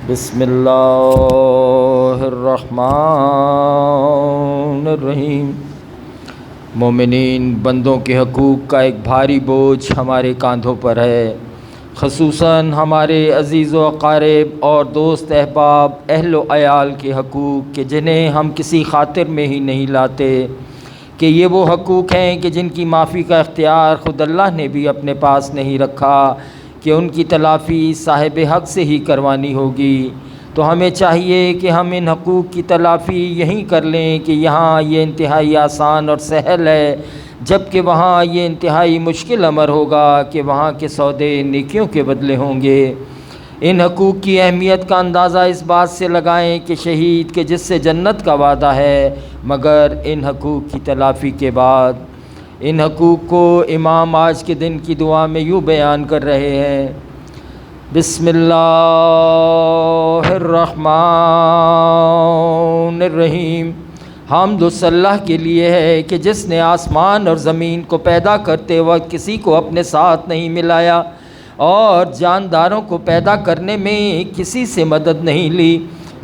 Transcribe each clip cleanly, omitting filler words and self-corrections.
بسم اللہ الرحمن الرحیم۔ مومنین، بندوں کے حقوق کا ایک بھاری بوجھ ہمارے کاندھوں پر ہے، خصوصاً ہمارے عزیز و اقارب اور دوست احباب، اہل و عیال کے حقوق کہ جنہیں ہم کسی خاطر میں ہی نہیں لاتے، کہ یہ وہ حقوق ہیں کہ جن کی معافی کا اختیار خود اللہ نے بھی اپنے پاس نہیں رکھا، کہ ان کی تلافی صاحب حق سے ہی کروانی ہوگی۔ تو ہمیں چاہیے کہ ہم ان حقوق کی تلافی یہیں کر لیں کہ یہاں یہ انتہائی آسان اور سہل ہے، جبکہ وہاں یہ انتہائی مشکل امر ہوگا کہ وہاں کے سودے نیکیوں کے بدلے ہوں گے۔ ان حقوق کی اہمیت کا اندازہ اس بات سے لگائیں کہ شہید کے جس سے جنت کا وعدہ ہے، مگر ان حقوق کی تلافی کے بعد۔ ان حقوق کو امام آج کے دن کی دعا میں یوں بیان کر رہے ہیں: بسم اللہ الرحمن الرحیم۔ حمد اس اللہ کے لیے ہے کہ جس نے آسمان اور زمین کو پیدا کرتے وقت کسی کو اپنے ساتھ نہیں ملایا، اور جانداروں کو پیدا کرنے میں کسی سے مدد نہیں لی۔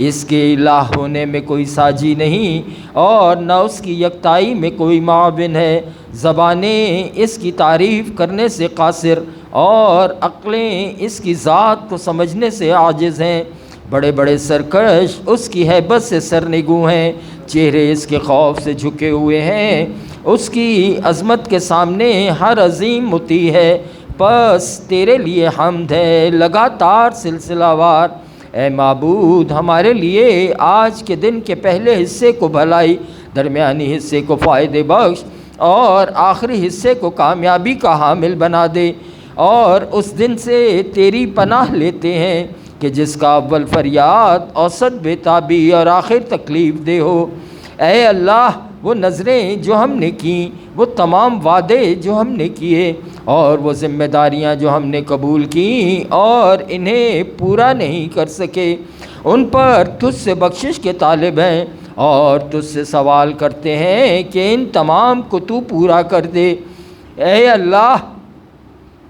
اس کے الہ ہونے میں کوئی ساجی نہیں، اور نہ اس کی یکتائی میں کوئی معاون ہے۔ زبانیں اس کی تعریف کرنے سے قاصر، اور عقلیں اس کی ذات کو سمجھنے سے عاجز ہیں۔ بڑے بڑے سرکش اس کی ہیبت سے سرنگوں ہیں، چہرے اس کے خوف سے جھکے ہوئے ہیں۔ اس کی عظمت کے سامنے ہر عظیم مطیع ہے۔ پس تیرے لیے حمد ہے لگاتار سلسلہ وار۔ اے معبود، ہمارے لیے آج کے دن کے پہلے حصے کو بھلائی، درمیانی حصے کو فائدے بخش، اور آخری حصے کو کامیابی کا حامل بنا دے۔ اور اس دن سے تیری پناہ لیتے ہیں کہ جس کا اول فریاد، اوسط بے تابی اور آخر تکلیف دہ ہو۔ اے اللہ، وہ نظریں جو ہم نے کیں، وہ تمام وعدے جو ہم نے کیے، اور وہ ذمہ داریاں جو ہم نے قبول کیں اور انہیں پورا نہیں کر سکے، ان پر تجھ سے بخشش کے طالب ہیں، اور تجھ سے سوال کرتے ہیں کہ ان تمام کو تو پورا کر دے۔ اے اللہ،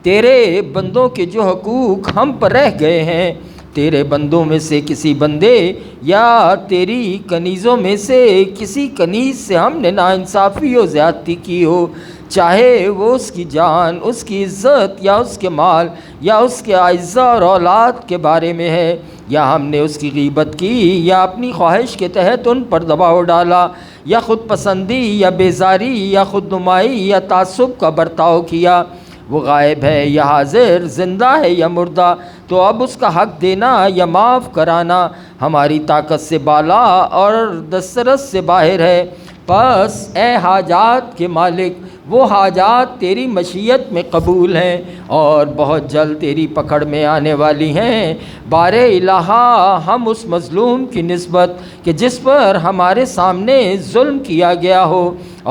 تیرے بندوں کے جو حقوق ہم پر رہ گئے ہیں، تیرے بندوں میں سے کسی بندے یا تیری کنیزوں میں سے کسی کنیز سے ہم نے ناانصافی و زیادتی کی ہو، چاہے وہ اس کی جان، اس کی عزت، یا اس کے مال، یا اس کے اعزہ اور اولاد کے بارے میں ہے، یا ہم نے اس کی غیبت کی، یا اپنی خواہش کے تحت ان پر دباؤ ڈالا، یا خود پسندی، یا بیزاری، یا خود نمائی، یا تعصب کا برتاؤ کیا۔ وہ غائب ہے یا حاضر، زندہ ہے یا مردہ، تو اب اس کا حق دینا یا معاف کرانا ہماری طاقت سے بالا اور دسترس سے باہر ہے۔ پس اے حاجات کے مالک، وہ حاجات تیری مشیت میں قبول ہیں اور بہت جلد تیری پکڑ میں آنے والی ہیں۔ بار الہا، ہم اس مظلوم کی نسبت کہ جس پر ہمارے سامنے ظلم کیا گیا ہو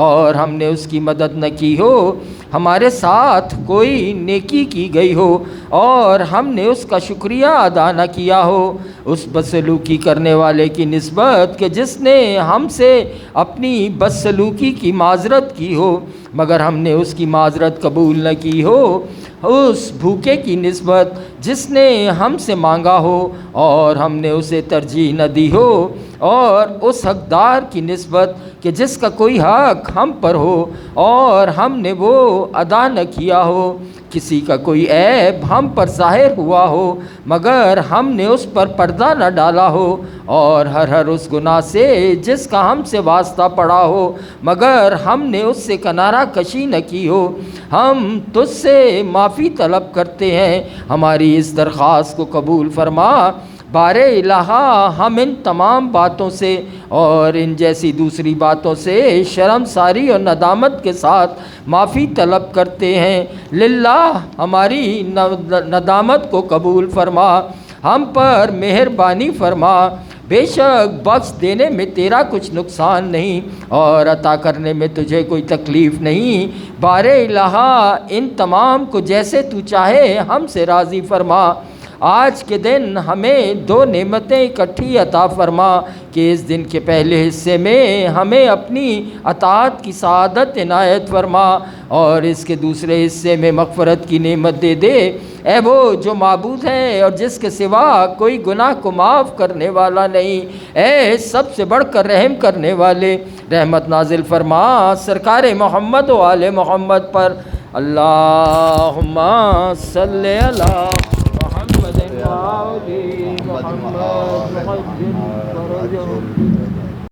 اور ہم نے اس کی مدد نہ کی ہو، ہمارے ساتھ کوئی نیکی کی گئی ہو اور ہم نے اس کا شکریہ ادا نہ کیا ہو، اس بدسلوکی کرنے والے کی نسبت کہ جس نے ہم سے اپنی بدسلوکی کی معذرت کی ہو مگر ہم نے اس کی معذرت قبول نہ کی ہو، اس بھوکے کی نسبت جس نے ہم سے مانگا ہو اور ہم نے اسے ترجیح نہ دی ہو، اور اس حقدار کی نسبت کہ جس کا کوئی حق ہم پر ہو اور ہم نے وہ ادا نہ کیا ہو، کسی کا کوئی عیب ہم پر ظاہر ہوا ہو مگر ہم نے اس پر پردہ نہ ڈالا ہو، اور ہر اس گناہ سے جس کا ہم سے واسطہ پڑا ہو مگر ہم نے اس سے کنارہ کشی نہ کی ہو، ہم تجھ سے معافی طلب کرتے ہیں، ہماری اس درخواست کو قبول فرما۔ بار الہا، ہم ان تمام باتوں سے اور ان جیسی دوسری باتوں سے شرمساری اور ندامت کے ساتھ معافی طلب کرتے ہیں۔ للہ، ہماری ندامت کو قبول فرما، ہم پر مہربانی فرما۔ بے شک بخش دینے میں تیرا کچھ نقصان نہیں اور عطا کرنے میں تجھے کوئی تکلیف نہیں۔ بار الہا، ان تمام کو جیسے تو چاہے ہم سے راضی فرما۔ آج کے دن ہمیں دو نعمتیں اکٹھی عطا فرما کہ اس دن کے پہلے حصے میں ہمیں اپنی اطاعت کی سعادت عنایت فرما، اور اس کے دوسرے حصے میں مغفرت کی نعمت دے دے۔ اے وہ جو معبود ہے اور جس کے سوا کوئی گناہ کو معاف کرنے والا نہیں، اے سب سے بڑھ کر رحم کرنے والے، رحمت نازل فرما سرکار محمد و آل محمد پر۔ اللہم صلی علی محمد و آل محمد۔